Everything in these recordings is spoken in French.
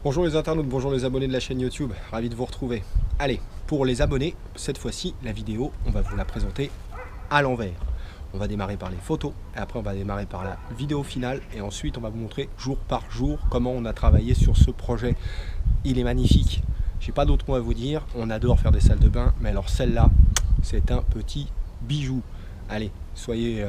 Bonjour les internautes, bonjour les abonnés de la chaîne YouTube, ravi de vous retrouver. Allez, pour les abonnés, cette fois-ci, la vidéo, on va vous la présenter à l'envers. On va démarrer par les photos, et après on va démarrer par la vidéo finale, et ensuite on va vous montrer jour par jour comment on a travaillé sur ce projet. Il est magnifique, j'ai pas d'autre mot à vous dire, on adore faire des salles de bain, mais alors celle-là, c'est un petit bijou. Allez, soyez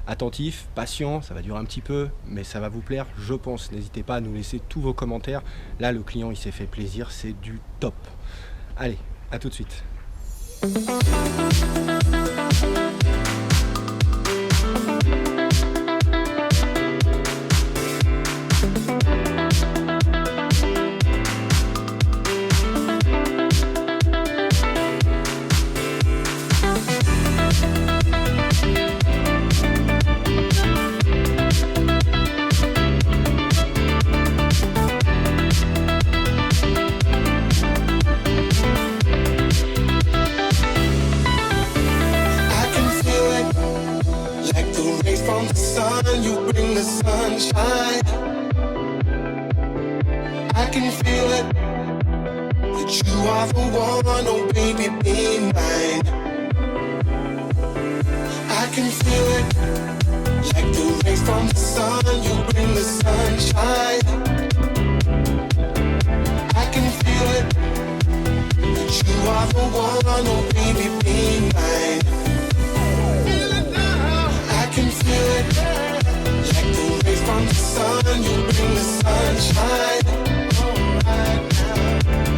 attentifs, patients, ça va durer un petit peu, mais ça va vous plaire, je pense. N'hésitez pas à nous laisser tous vos commentaires. Là, le client, il s'est fait plaisir, c'est du top. Allez, à tout de suite. From the sun, you bring the sunshine. I can feel it, that you are the one, oh baby, be mine. I can feel it, like the rays from the sun, you bring the sunshine. I can feel it, that you are the one, oh baby, be mine. From the sun, you bring the sunshine.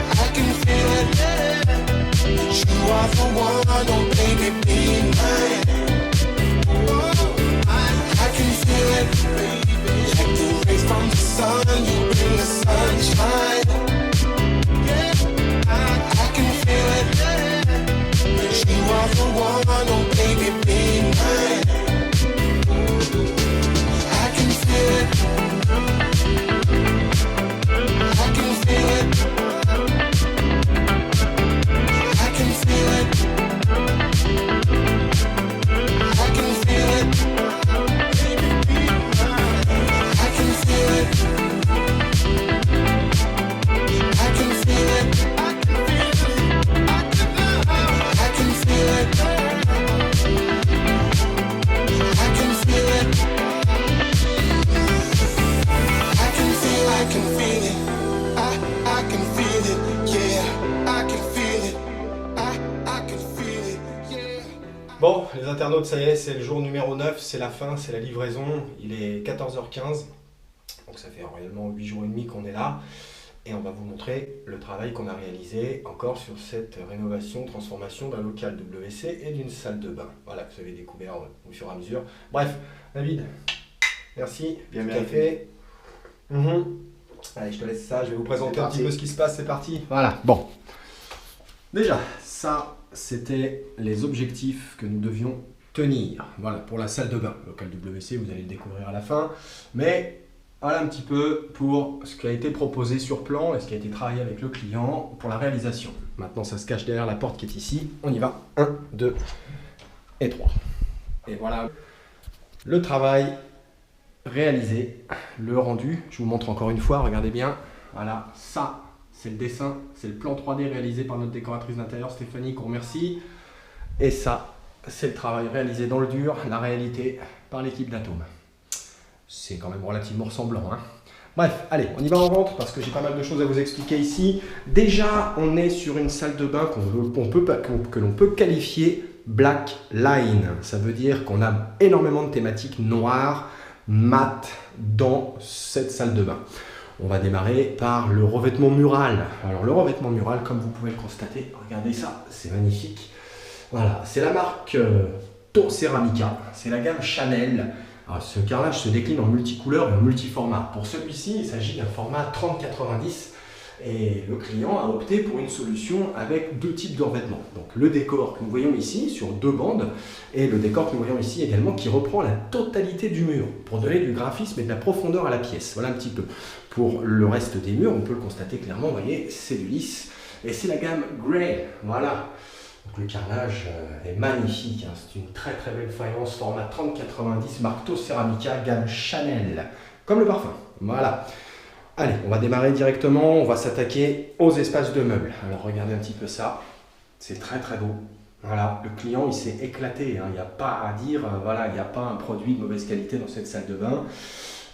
I can feel it, that you are the one, oh baby, be mine. I can feel it, like the rays from the sun, you bring the sunshine. I can feel it, that you are the one, oh baby, be mine. Bon, les internautes, ça y est, c'est le jour numéro 9, c'est la fin, c'est la livraison. Il est 14h15, donc ça fait réellement 8 jours et demi qu'on est là. Et on va vous montrer le travail qu'on a réalisé encore sur cette rénovation, transformation d'un local WC et d'une salle de bain. Voilà, que vous avez découvert au fur et à mesure. Bref, David, merci, bien café. Allez, je te laisse ça, je vais vous présenter un petit peu ce qui se passe, c'est parti. Voilà, bon. Déjà, ça, c'était les objectifs que nous devions tenir. Voilà, pour la salle de bain. Le local WC, vous allez le découvrir à la fin. Mais voilà un petit peu pour ce qui a été proposé sur plan et ce qui a été travaillé avec le client pour la réalisation. Maintenant, ça se cache derrière la porte qui est ici. On y va. 1, 2 et 3. Et voilà le travail réalisé, le rendu. Je vous montre encore une fois, regardez bien. Voilà, ça, c'est le dessin, c'est le plan 3D réalisé par notre décoratrice d'intérieur Stéphanie, qu'on remercie. Et ça, c'est le travail réalisé dans le dur, la réalité par l'équipe d'Atome. C'est quand même relativement ressemblant, hein. Bref, allez, on y va en rentre parce que j'ai pas mal de choses à vous expliquer ici. Déjà, on est sur une salle de bain que l'on peut qualifier black line. Ça veut dire qu'on a énormément de thématiques noires, mat dans cette salle de bain. On va démarrer par le revêtement mural. Alors le revêtement mural, comme vous pouvez le constater, regardez ça, c'est magnifique. Voilà, c'est la marque To Ceramica, c'est la gamme Chanel. Alors, ce carrelage se décline en multicouleur et en multiformat. Pour celui-ci, il s'agit d'un format 30-90 et le client a opté pour une solution avec deux types de revêtements. Donc le décor que nous voyons ici sur deux bandes et le décor que nous voyons ici également qui reprend la totalité du mur pour donner du graphisme et de la profondeur à la pièce. Voilà un petit peu. Pour le reste des murs, on peut le constater clairement, vous voyez, c'est du lisse et c'est la gamme Grey. Voilà. Donc le carrelage est magnifique, hein. C'est une très très belle faïence format 30-90 marque To Ceramica gamme Chanel, comme le parfum. Voilà. Allez, on va démarrer directement, on va s'attaquer aux espaces de meubles. Alors regardez un petit peu ça, c'est très très beau. Voilà, le client il s'est éclaté, hein. Il n'y a pas à dire, voilà, il n'y a pas un produit de mauvaise qualité dans cette salle de bain.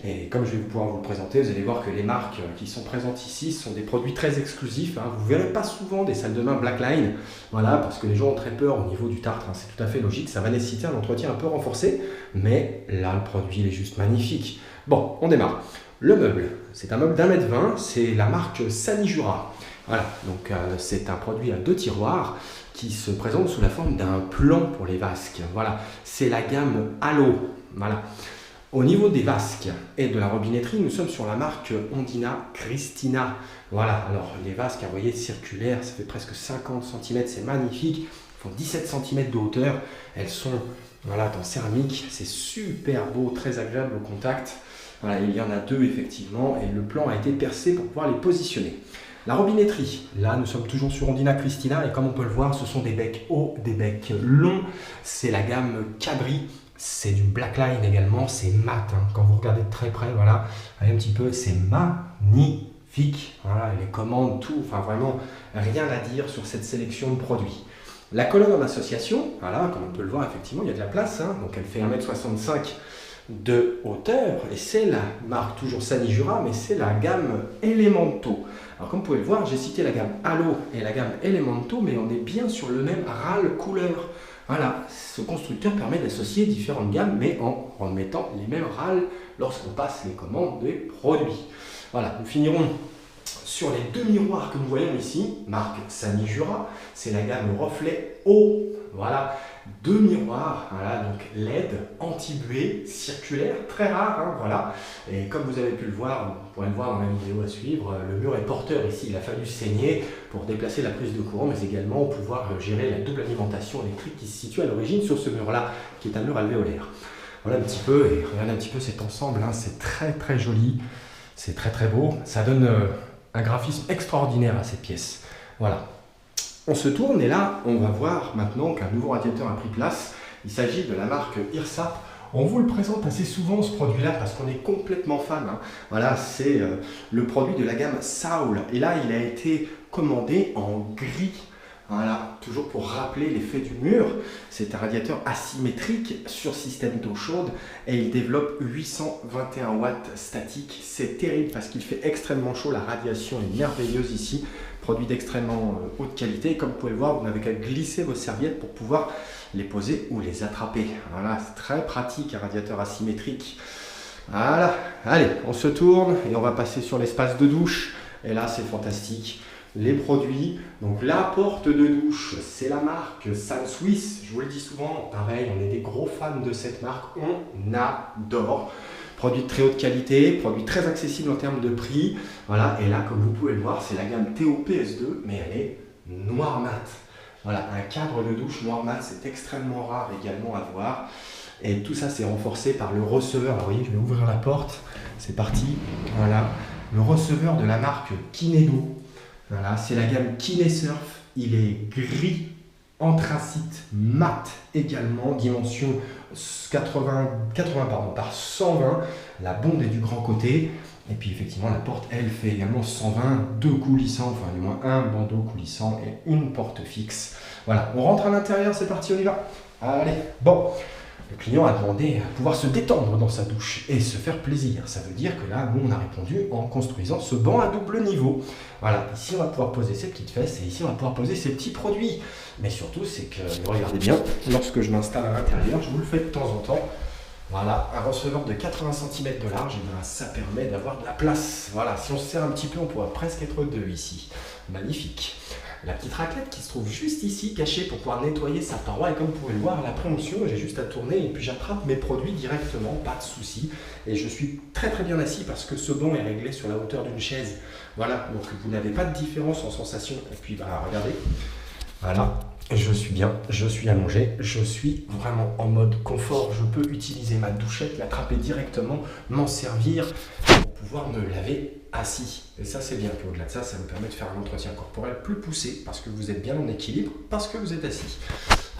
Et comme je vais pouvoir vous le présenter, vous allez voir que les marques qui sont présentes ici sont des produits très exclusifs, hein. Vous ne verrez pas souvent des salles de bain Blackline, voilà, parce que les gens ont très peur au niveau du tartre, hein. C'est tout à fait logique, ça va nécessiter un entretien un peu renforcé, mais là le produit il est juste magnifique. Bon, on démarre. Le meuble, c'est un meuble d'1,20 m, c'est la marque Sanijura. Voilà, donc c'est un produit à 2 tiroirs qui se présente sous la forme d'un plan pour les vasques. Voilà, c'est la gamme Halo. Voilà. Au niveau des vasques et de la robinetterie, nous sommes sur la marque Ondina Cristina. Voilà, alors les vasques, vous voyez, circulaires, ça fait presque 50 cm, c'est magnifique. Elles font 17 cm de hauteur. Elles sont voilà, en céramique, c'est super beau, très agréable au contact. Voilà, il y en a 2 effectivement et le plan a été percé pour pouvoir les positionner. La robinetterie, là nous sommes toujours sur Ondina Cristina et comme on peut le voir, ce sont des becs hauts, des becs longs. C'est la gamme Cabri, c'est du Blackline également, c'est mat. Hein. Quand vous regardez de très près, voilà, un petit peu, c'est magnifique. Voilà, les commandes, tout, enfin vraiment rien à dire sur cette sélection de produits. La colonne en association, voilà, comme on peut le voir, effectivement, il y a de la place, hein, donc elle fait 1,65 m de hauteur et c'est la marque toujours Sanijura mais c'est la gamme Elemento. Alors comme vous pouvez le voir, j'ai cité la gamme Halo et la gamme Elemento mais on est bien sur le même râle couleur. Voilà, ce constructeur permet d'associer différentes gammes mais en remettant les mêmes râles lorsqu'on passe les commandes des produits. Voilà, nous finirons sur les 2 miroirs que nous voyons ici, marque Sanijura, c'est la gamme reflet haut. Voilà, 2 miroirs, voilà, donc LED, anti-buée, circulaire, très rare, hein, voilà. Et comme vous avez pu le voir, vous pourrez le voir dans la vidéo à suivre, le mur est porteur ici, il a fallu saigner pour déplacer la prise de courant, mais également pouvoir gérer la double alimentation électrique qui se situe à l'origine sur ce mur-là, qui est un mur alvéolaire. Voilà un petit peu, et regardez un petit peu cet ensemble, hein, c'est très très joli, c'est très très beau, ça donne un graphisme extraordinaire à cette pièce. Voilà. On se tourne et là, on va voir maintenant qu'un nouveau radiateur a pris place. Il s'agit de la marque Irsap. On vous le présente assez souvent ce produit-là parce qu'on est complètement fan. Hein. Voilà, c'est le produit de la gamme Saul. Et là, il a été commandé en gris. Voilà, toujours pour rappeler l'effet du mur. C'est un radiateur asymétrique sur système d'eau chaude et il développe 821 watts statique. C'est terrible parce qu'il fait extrêmement chaud. La radiation est merveilleuse ici. Produit d'extrêmement haute qualité. Comme vous pouvez le voir, vous n'avez qu'à glisser vos serviettes pour pouvoir les poser ou les attraper. Voilà, c'est très pratique un radiateur asymétrique. Voilà, allez, on se tourne et on va passer sur l'espace de douche. Et là, c'est fantastique. Les produits, donc la porte de douche, c'est la marque San Suisse. Je vous le dis souvent, pareil, on est des gros fans de cette marque, on adore. Produit de très haute qualité, produit très accessible en termes de prix. Voilà, et là, comme vous pouvez le voir, c'est la gamme TO PS2, mais elle est noir mat. Voilà, un cadre de douche noir mat, c'est extrêmement rare également à voir. Et tout ça, c'est renforcé par le receveur. Alors, vous voyez, je vais ouvrir la porte. C'est parti. Voilà, le receveur de la marque Kinedo. Voilà, c'est la gamme Kinesurf. Il est gris, anthracite, mat également, dimension 80 par 120. La bonde est du grand côté. Et puis effectivement, la porte, elle, fait également 120, 2 coulissants, enfin du moins un bandeau coulissant et une porte fixe. Voilà, on rentre à l'intérieur, c'est parti, on y va. Allez, bon. Le client a demandé à pouvoir se détendre dans sa douche et se faire plaisir. Ça veut dire que là, nous, on a répondu en construisant ce banc à double niveau. Voilà, ici, on va pouvoir poser ses petites fesses et ici, on va pouvoir poser ses petits produits. Mais surtout, c'est que, regardez bien, lorsque je m'installe à l'intérieur, je vous le fais de temps en temps. Voilà, un receveur de 80 cm de large, et bien ça permet d'avoir de la place. Voilà, si on se serre un petit peu, on pourra presque être deux ici. Magnifique. La petite raclette qui se trouve juste ici, cachée pour pouvoir nettoyer sa paroi. Et comme vous pouvez le voir, la préonction, j'ai juste à tourner et puis j'attrape mes produits directement, pas de souci. Et je suis très très bien assis parce que ce banc est réglé sur la hauteur d'une chaise. Voilà, donc vous n'avez pas de différence en sensation. Et puis bah, regardez, voilà, je suis bien, je suis allongé, je suis vraiment en mode confort. Je peux utiliser ma douchette, l'attraper directement, m'en servir pour pouvoir me laver assis. Et ça, c'est bien. Puis au-delà de ça, ça vous permet de faire un entretien corporel plus poussé parce que vous êtes bien en équilibre, parce que vous êtes assis.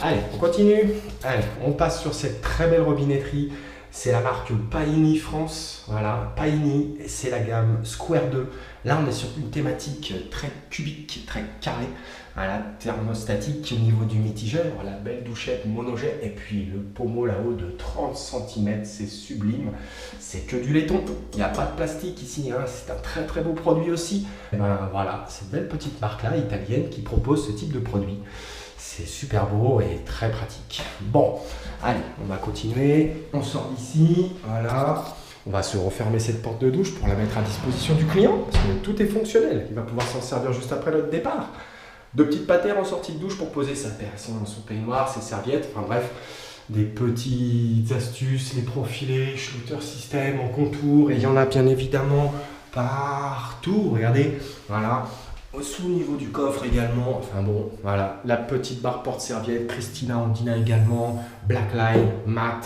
Allez, on continue. Allez, on passe sur cette très belle robinetterie. C'est la marque Paini France, voilà, Paini, et c'est la gamme Square 2. Là, on est sur une thématique très cubique, très carrée, voilà, thermostatique au niveau du mitigeur, la belle douchette monojet, et puis le pommeau là-haut de 30 cm, c'est sublime, c'est que du laiton, il n'y a pas de plastique ici, hein. C'est un très très beau produit aussi. Et ben voilà, cette belle petite marque-là, italienne, qui propose ce type de produit. C'est super beau et très pratique. Bon, allez, on va continuer. On sort d'ici, voilà. On va se refermer cette porte de douche pour la mettre à disposition du client, parce que tout est fonctionnel. Il va pouvoir s'en servir juste après notre départ. Deux petites patères en sortie de douche pour poser son peignoir, ses serviettes, enfin bref. Des petites astuces, les profilés, shooter système en contour. Et il y en a bien évidemment partout. Regardez, voilà. Sous le niveau du coffre également, enfin bon, voilà, la petite barre porte-serviette, Christina Ondina également, Blackline, mat,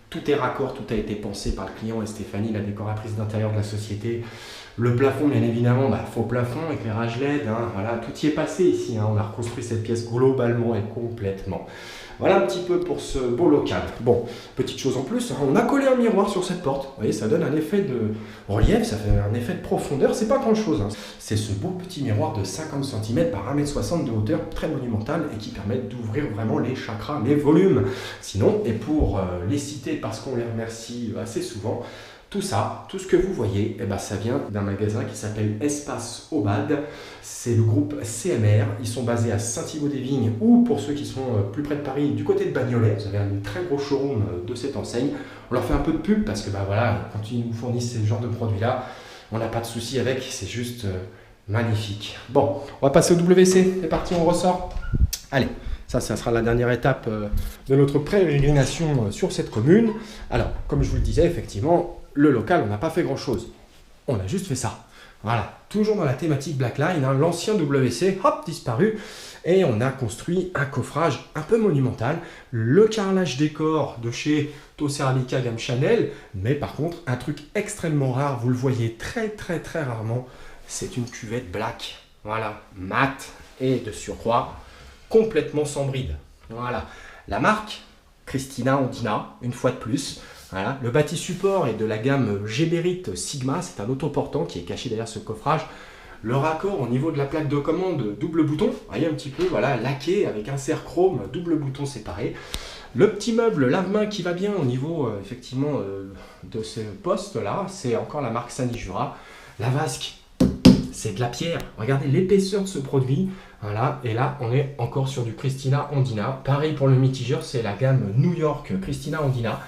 tout est raccord, tout a été pensé par le client et Stéphanie, la décoratrice d'intérieur de la société. Le plafond, bien évidemment, faux plafond, éclairage LED, hein, voilà, tout y est passé ici, hein, on a reconstruit cette pièce globalement et complètement. Voilà un petit peu pour ce beau local. Bon, petite chose en plus, hein, on a collé un miroir sur cette porte. Vous voyez, ça donne un effet de relief, ça fait un effet de profondeur. C'est pas grand chose. Hein. C'est ce beau petit miroir de 50 cm par 1,60 m de hauteur, très monumental et qui permet d'ouvrir vraiment les chakras, les volumes. Sinon, et pour les citer parce qu'on les remercie assez souvent, tout ça, tout ce que vous voyez, eh ben, ça vient d'un magasin qui s'appelle Espace Aubade. C'est le groupe CMR. Ils sont basés à Saint-Thibaud-des-Vignes ou pour ceux qui sont plus près de Paris, du côté de Bagnolet. Vous avez un très gros showroom de cette enseigne. On leur fait un peu de pub parce que voilà, quand ils nous fournissent ce genre de produits-là, on n'a pas de souci avec. C'est juste magnifique. Bon, on va passer au WC. C'est parti, on ressort. Allez. Ça sera la dernière étape de notre pérégrination sur cette commune. Alors, comme je vous le disais, effectivement, le local, on n'a pas fait grand-chose. On a juste fait ça. Voilà, toujours dans la thématique Blackline, hein, l'ancien WC, hop, disparu. Et on a construit un coffrage un peu monumental. Le carrelage décor de chez Tosseralica gamme Chanel. Mais par contre, un truc extrêmement rare, vous le voyez très très très rarement, c'est une cuvette black. Voilà, mat et de surcroît, complètement sans bride. Voilà, la marque Christina Ondina, une fois de plus. Voilà. Le bâti support est de la gamme Geberit Sigma, c'est un autoportant qui est caché derrière ce coffrage. Le raccord au niveau de la plaque de commande, double bouton, vous voyez un petit peu, voilà, laqué avec un serre chrome, double bouton séparé. Le petit meuble lave-main qui va bien au niveau effectivement de ce poste-là, c'est encore la marque Sanijura. La vasque, c'est de la pierre. Regardez l'épaisseur de ce produit. Voilà, et là, on est encore sur du Christina Ondina. Pareil pour le mitigeur, c'est la gamme New York Christina Ondina.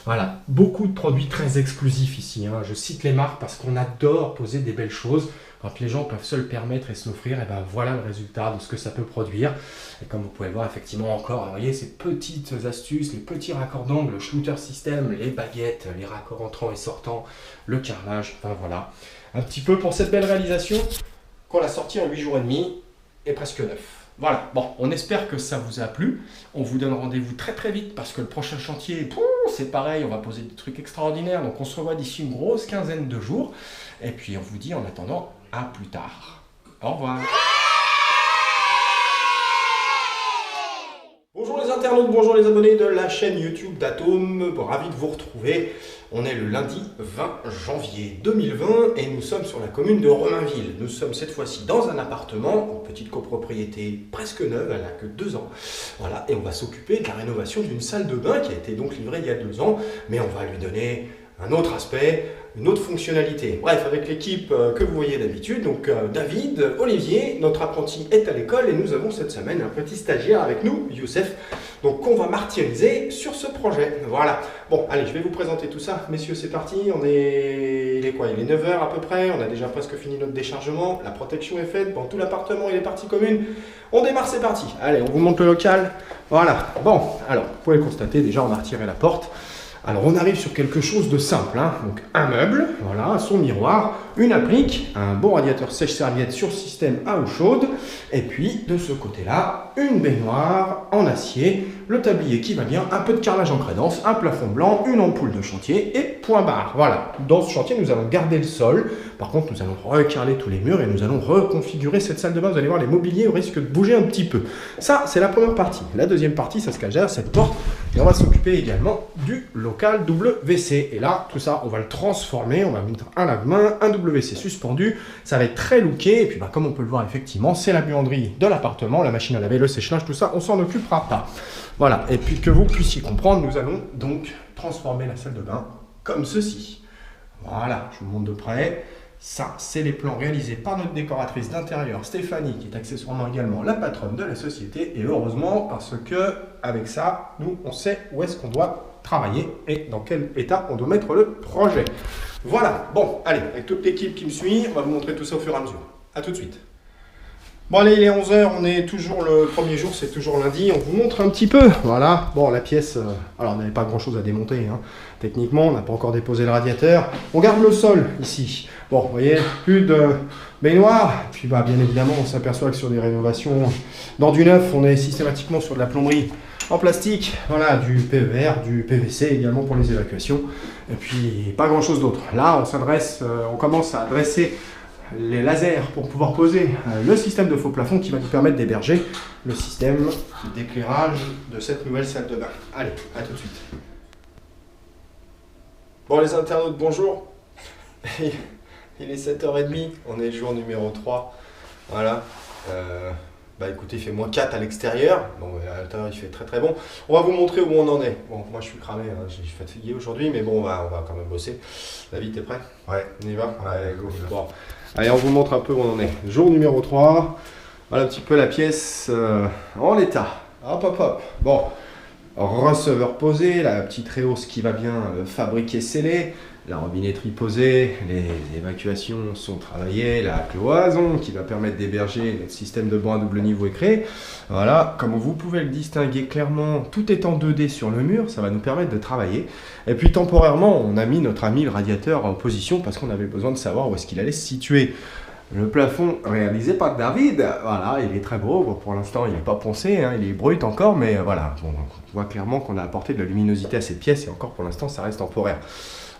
Voilà, beaucoup de produits très exclusifs ici. Hein. Je cite les marques parce qu'on adore poser des belles choses. Quand les gens peuvent se le permettre et se l'offrir, et ben voilà le résultat de ce que ça peut produire. Et comme vous pouvez le voir, effectivement, encore, vous voyez, ces petites astuces, les petits raccords d'angle, le shooter system, les baguettes, les raccords entrants et sortants, le carrelage, enfin voilà. Un petit peu pour cette belle réalisation qu'on a sortie en 8 jours et demi et presque 9. Voilà, bon, on espère que ça vous a plu. On vous donne rendez-vous très très vite parce que le prochain chantier, c'est pareil, on va poser des trucs extraordinaires. Donc on se revoit d'ici une grosse quinzaine de jours. Et puis on vous dit en attendant, à plus tard. Au revoir. Bonjour les internautes, bonjour les abonnés de la chaîne YouTube d'Atome. Ravi de vous retrouver. On est le lundi 20 janvier 2020 et nous sommes sur la commune de Romainville. Nous sommes cette fois-ci dans un appartement, une petite copropriété presque neuve, elle n'a que 2 ans. Voilà, et on va s'occuper de la rénovation d'une salle de bain qui a été donc livrée il y a 2 ans, mais on va lui donner un autre aspect, une autre fonctionnalité. Bref, avec l'équipe que vous voyez d'habitude, donc David, Olivier, notre apprenti est à l'école et nous avons cette semaine un petit stagiaire avec nous, Youssef, donc qu'on va martyriser sur ce projet. Voilà. Bon, allez, je vais vous présenter tout ça. Messieurs, c'est parti. Il est quoi? Il est 9 h à peu près. On a déjà presque fini notre déchargement. La protection est faite. Bon, tout l'appartement et les parties communes. On démarre, c'est parti. Allez, on vous montre le local. Voilà. Bon, alors, vous pouvez le constater, déjà, on a retiré la porte. Alors on arrive sur quelque chose de simple, hein. Donc un meuble, voilà, son miroir, une applique, un bon radiateur sèche-serviette sur système à eau chaude, et puis de ce côté-là, une baignoire en acier, le tablier qui va bien, un peu de carrelage en crédence, un plafond blanc, une ampoule de chantier et point barre. Voilà, dans ce chantier nous allons garder le sol, par contre nous allons recarreler tous les murs et nous allons reconfigurer cette salle de bain, vous allez voir les mobiliers risquent de bouger un petit peu. Ça c'est la première partie. La deuxième partie, ça se cache derrière cette porte Et on va s'occuper également du local WC. Et là, tout ça, on va le transformer. On va mettre un lave-main, un WC suspendu. Ça va être très looké. Et puis, comme on peut le voir, effectivement, c'est la buanderie de l'appartement. La machine à laver, le sèche-linge, tout ça, on s'en occupera pas. Voilà. Et puis, que vous puissiez comprendre, nous allons donc transformer la salle de bain comme ceci. Voilà, je vous montre de près. Ça, c'est les plans réalisés par notre décoratrice d'intérieur, Stéphanie, qui est accessoirement également la patronne de la société. Et heureusement, parce que avec ça, nous, on sait où est-ce qu'on doit travailler et dans quel état on doit mettre le projet. Voilà, bon, allez, avec toute l'équipe qui me suit, on va vous montrer tout ça au fur et à mesure. A tout de suite. Bon allez, il est 11h, on est toujours le premier jour, c'est toujours lundi, on vous montre un petit peu, voilà. Bon, la pièce, alors on n'avait pas grand chose à démonter, hein. Techniquement, on n'a pas encore déposé le radiateur. On garde le sol ici. Bon, vous voyez, plus de baignoire. Puis bien évidemment, on s'aperçoit que sur des rénovations dans du neuf, on est systématiquement sur de la plomberie en plastique, voilà, du PER, du PVC également pour les évacuations. Et puis, pas grand chose d'autre. Là, on commence à dresser les lasers pour pouvoir poser le système de faux plafond qui va nous permettre d'héberger le système d'éclairage de cette nouvelle salle de bain. Allez, à tout de suite. Bon les internautes, bonjour. Il est 7h30, on est le jour numéro 3. Voilà. Écoutez, il fait -4 à l'extérieur. Bon, à l'intérieur il fait très très bon. On va vous montrer où on en est. Bon, moi je suis cramé, hein. Je suis fatigué aujourd'hui, mais bon, on va quand même bosser. David, t'es prêt? Ouais. On y va? Ouais, go. Bon. Allez, on vous montre un peu où on en est. Jour numéro 3. Voilà un petit peu la pièce en l'état. Hop, hop, hop. Bon, receveur posé, la petite réhausse qui va bien fabriquer scellé, la robinetterie posée, les évacuations sont travaillées, la cloison qui va permettre d'héberger notre système de banc à double niveau est créé. Voilà, comme vous pouvez le distinguer clairement, tout est en 2D sur le mur, ça va nous permettre de travailler. Et puis temporairement, on a mis notre ami le radiateur en position parce qu'on avait besoin de savoir où est-ce qu'il allait se situer. Le plafond réalisé par David, voilà, il est très beau. Bon, pour l'instant, il n'est pas poncé, hein, il est brut encore, mais voilà, bon, on voit clairement qu'on a apporté de la luminosité à cette pièce et encore pour l'instant, ça reste temporaire.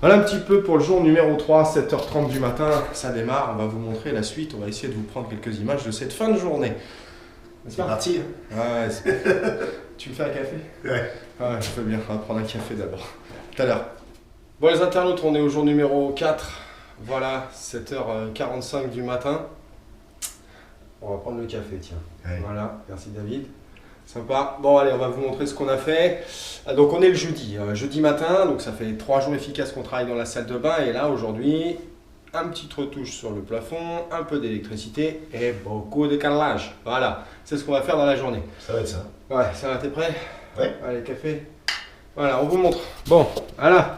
Voilà un petit peu pour le jour numéro 3, 7h30 du matin, ça démarre, on va vous montrer la suite, on va essayer de vous prendre quelques images de cette fin de journée. C'est parti. Ouais, tu me fais un café? Ouais. Ouais, je veux bien, on va prendre un café d'abord. Tout à l'heure. Bon les internautes, on est au jour numéro 4. Voilà, 7h45 du matin. On va prendre le café, tiens. Ouais. Voilà, merci David. Sympa. Bon allez, on va vous montrer ce qu'on a fait. Donc on est le jeudi, jeudi matin, donc ça fait 3 jours efficaces qu'on travaille dans la salle de bain. Et là aujourd'hui, un petit retouche sur le plafond, un peu d'électricité et beaucoup de carrelage. Voilà, c'est ce qu'on va faire dans la journée. Ça va être ça. Ouais, ça va, t'es prêt? Ouais. Allez, café. Voilà, on vous montre. Bon, voilà.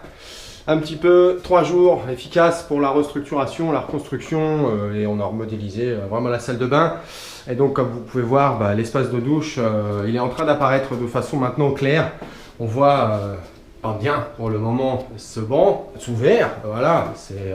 Un petit peu, 3 jours efficaces pour la restructuration, la reconstruction et on a remodélisé vraiment la salle de bain. Et donc comme vous pouvez voir, l'espace de douche, il est en train d'apparaître de façon maintenant claire. On voit pas bien pour le moment ce banc sous verre, voilà, c'est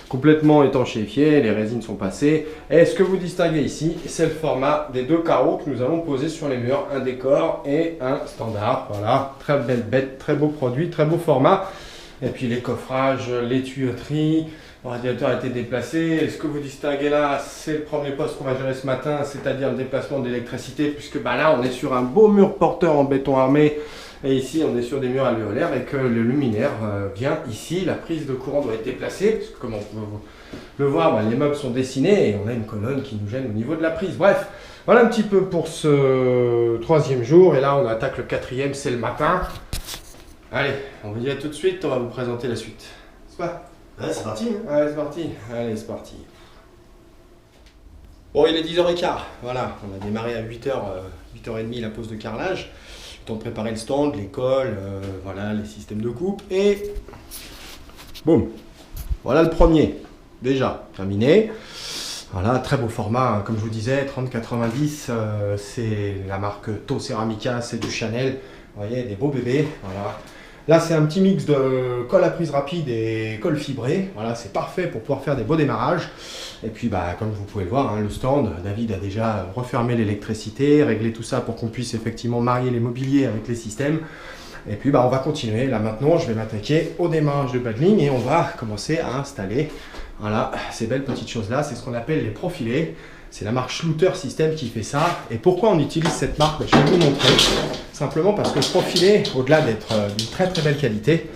complètement étanchéifié, les résines sont passées. Et ce que vous distinguez ici, c'est le format des 2 carreaux que nous allons poser sur les murs, un décor et un standard. Voilà, très belle bête, très beau produit, très beau format. Et puis les coffrages, les tuyauteries, le radiateur a été déplacé. Et ce que vous distinguez là, c'est le premier poste qu'on va gérer ce matin, c'est-à-dire le déplacement d'électricité, puisque là on est sur un beau mur porteur en béton armé. Et ici on est sur des murs alvéolaires et que le luminaire vient ici. La prise de courant doit être déplacée, parce que comme on peut le voir, les meubles sont dessinés et on a une colonne qui nous gêne au niveau de la prise. Bref, voilà un petit peu pour ce 3e jour. Et là on attaque le 4e, c'est le matin. Allez, on vous dit à tout de suite, on va vous présenter la suite. C'est pas? Ouais, c'est parti. Hein. Ouais, c'est parti. Allez, c'est parti. Bon, il est 10h15. Voilà, on a démarré à 8h, 8h30 la pause de carrelage. Le temps de préparer le stand, les cols, voilà, les systèmes de coupe. Et boum, voilà le premier. Déjà terminé. Voilà, très beau format, hein, comme je vous disais, 30-90, c'est la marque To Ceramica, c'est du Chanel. Vous voyez, des beaux bébés. Voilà. Là, c'est un petit mix de colle à prise rapide et colle fibrée. Voilà, c'est parfait pour pouvoir faire des beaux démarrages. Et puis, comme vous pouvez le voir, hein, le stand, David a déjà refermé l'électricité, réglé tout ça pour qu'on puisse effectivement marier les mobiliers avec les systèmes. Et puis, on va continuer. Là, maintenant, je vais m'attaquer au démarrage de battling et on va commencer à installer, voilà, ces belles petites choses-là. C'est ce qu'on appelle les profilés. C'est la marque Schluter System qui fait ça. Et pourquoi on utilise cette marque? Je vais vous montrer. Simplement parce que ce profilet, au-delà d'être d'une très très belle qualité,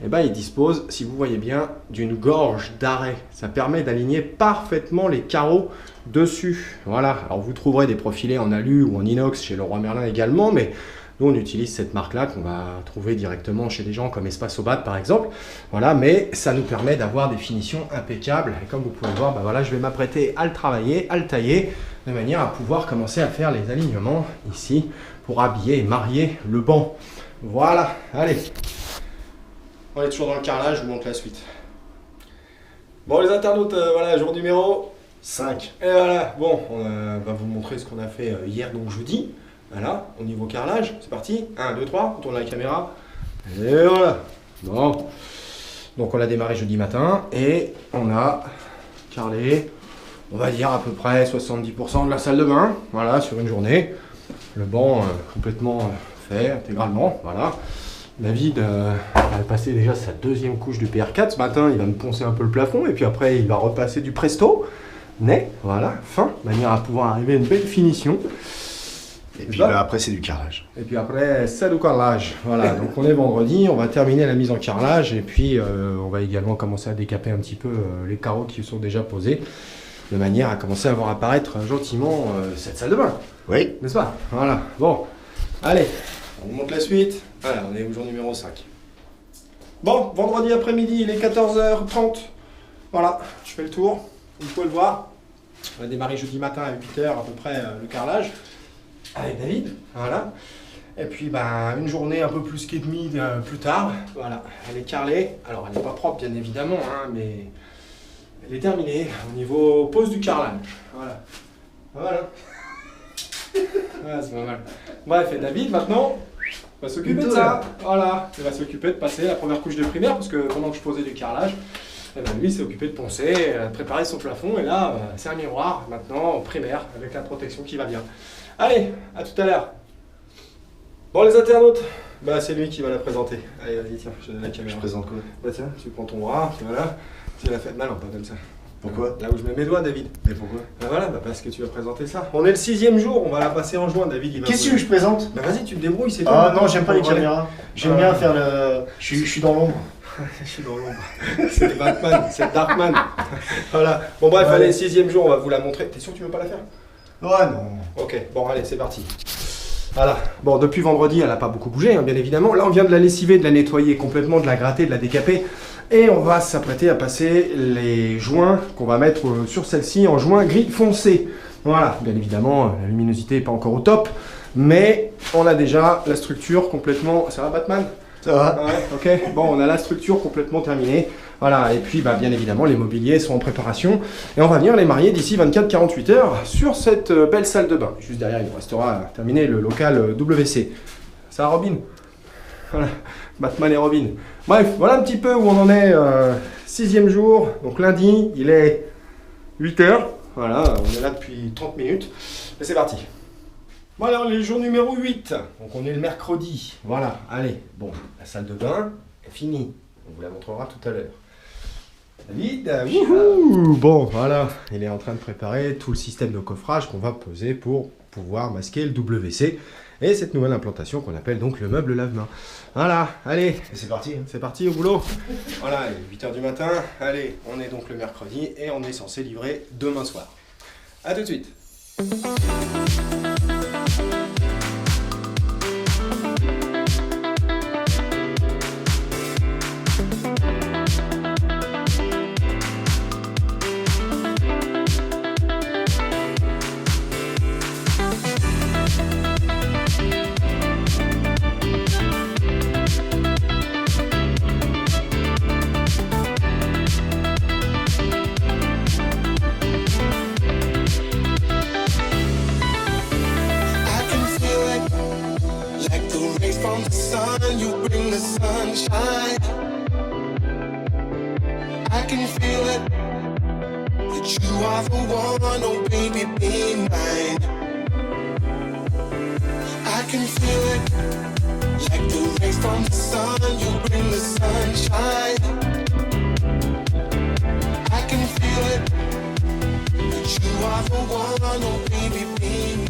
eh ben, il dispose, si vous voyez bien, d'une gorge d'arrêt. Ça permet d'aligner parfaitement les carreaux dessus. Voilà. Alors vous trouverez des profilés en alu ou en inox chez Leroy Merlin également, mais nous on utilise cette marque-là qu'on va trouver directement chez des gens comme Espace Obat par exemple. Voilà, mais ça nous permet d'avoir des finitions impeccables. Et comme vous pouvez voir, ben voilà, je vais m'apprêter à le travailler, à le tailler, de manière à pouvoir commencer à faire les alignements ici pour habiller et marier le banc. Voilà, allez. On est toujours dans le carrelage, je vous montre la suite. Bon les internautes, voilà, jour numéro 5. et voilà, bon, on va vous montrer ce qu'on a fait hier, donc jeudi. Voilà, au niveau carrelage, c'est parti. 1, 2, 3, on tourne la caméra. Et voilà. Bon. Donc on a démarré jeudi matin et on a carrelé, on va dire à peu près 70% de la salle de bain. Voilà, sur une journée. Le banc complètement fait intégralement. Voilà. David a passé déjà sa deuxième couche du PR4. Ce matin, il va me poncer un peu le plafond et puis après, il va repasser du Presto. Mais voilà, fin, de manière à pouvoir arriver à une belle finition. Et puis bah, après, c'est du carrelage. Et puis après, c'est du carrelage. Voilà, donc on est vendredi, on va terminer la mise en carrelage et puis on va également commencer à décaper un petit peu les carreaux qui sont déjà posés, de manière à commencer à voir apparaître gentiment cette salle de bain. Oui. N'est-ce pas? Voilà, bon, allez, on vous montre la suite. Voilà, on est au jour numéro 5. Bon, vendredi après-midi, il est 14h30. Voilà, je fais le tour, vous pouvez le voir. On a démarré jeudi matin à 8h à peu près le carrelage. Avec David, voilà. Et puis une journée un peu plus qu'demie plus tard, voilà, elle est carrelée. Alors elle n'est pas propre bien évidemment, hein, mais elle est terminée au niveau pose du carrelage. Voilà. Voilà. Voilà, c'est pas mal. Bref, et David maintenant va s'occuper de ça. Voilà, il va s'occuper de passer la première couche de primaire, parce que pendant que je posais du carrelage, lui s'est occupé de poncer, de préparer son plafond, et là c'est un miroir maintenant en primaire avec la protection qui va bien. Allez, à tout à l'heure. Bon les internautes, c'est lui qui va la présenter. Allez vas-y tiens, je donne la caméra. Je présente quoi? Tiens, tu prends ton bras, voilà. Tu l'as fait mal, pas comme ça. Pourquoi? Là où je mets mes doigts David. Mais pourquoi? Voilà, parce que tu vas présenter ça. On est le 6e jour, on va la passer en juin David. Qu'est-ce que je présente? Vas-y, tu te débrouilles, c'est tout. Ah non, j'aime pas les caméras. J'aime bien faire le... Je suis dans l'ombre. Je suis dans l'ombre. C'est le Batman, c'est le Darkman. Voilà. Bon bref, allez, 6e jour, on va vous la montrer. T'es sûr que tu veux pas la faire? Ouais, non. Ok, bon allez, c'est parti. Voilà. Bon, depuis vendredi, elle n'a pas beaucoup bougé, hein, bien évidemment. Là, on vient de la lessiver, de la nettoyer complètement, de la gratter, de la décaper. Et on va s'apprêter à passer les joints qu'on va mettre sur celle-ci en joint gris foncé. Voilà, bien évidemment, la luminosité n'est pas encore au top. Mais on a déjà la structure complètement... Ça va, Batman? Ça va. Ouais, ok. Bon, on a la structure complètement terminée. Voilà, et puis bien évidemment, les mobiliers sont en préparation. Et on va venir les marier d'ici 24-48 heures sur cette belle salle de bain. Juste derrière, il nous restera à terminer le local WC. Ça va, Robin? Voilà, Batman et Robin. Bref, voilà un petit peu où on en est. 6e jour, donc lundi, il est 8h. Voilà, on est là depuis 30 minutes. Et c'est parti. Voilà, on est le jour numéro 8. Donc on est le mercredi. Voilà, allez. Bon, la salle de bain est finie. On vous la montrera tout à l'heure. David, wouhou, bon, voilà. Il est en train de préparer tout le système de coffrage qu'on va poser pour pouvoir masquer le WC. Et cette nouvelle implantation qu'on appelle donc le meuble lave-main. Voilà, allez. Et c'est parti. C'est parti au boulot. Voilà, il est 8h du matin. Allez, on est donc le mercredi et on est censé livrer demain soir. A tout de suite. I can feel it, like the rays from the sun. You bring the sunshine. I can feel it, that you are the one. Oh baby, be mine. I can feel it, like the rays from the sun. You bring the sunshine. I can feel it, that you are the one, oh baby, be